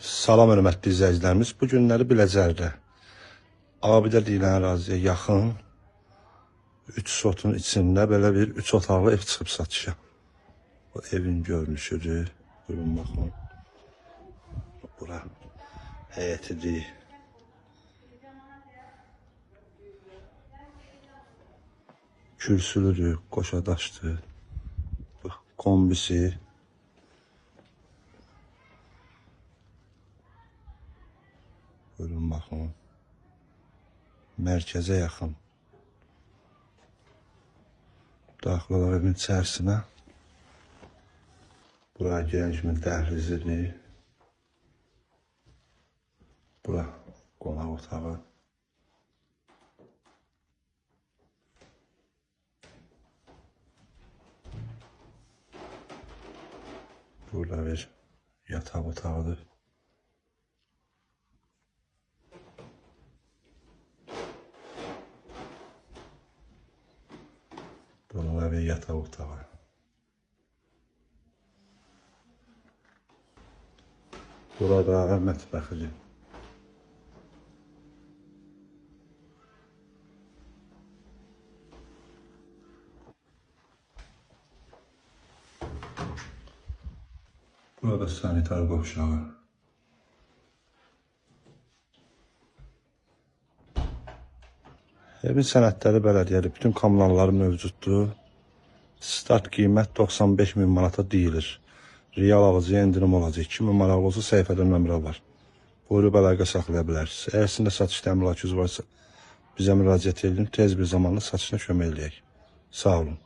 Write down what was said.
Salam hörmətli izləyicilərimiz. Bu günləri Biləcərdə Abidə deyilən əraziyə yaxın 3 sotun içində belə bir 3 otaqlı ev çıxıb satışa. Bu evin görünüşüdür. Buyurun baxın. Bura həyətidir. Kürsülüdür, qoşadaşdır. Bu kombisi. Buyurun baxın. Mərkəzə yaxın. Daxil olaraq evin içərisinə. Buraya gələn kimi dəhlizidir. Bura qonaq otağı. Burada bir yataq otağıdır. Burada bir yataq otağı. Burada mətbəxidir. Burada sanitar qovşağı. Evin sənədləri bələdiyyədir. Bütün kommunalları mövcuddur. Start qiymət 95.000 manata deyilir. Real alıcıya indirim olacaq. 2000 maraqlı olsa səhifədə nömrə var. Buyurub əlaqə saxlaya bilərsiniz. Əgər sizin də satış təminatınız varsa bizə müraciət edin. Tez bir zamanda satışına kömək eləyək. Sağ olun.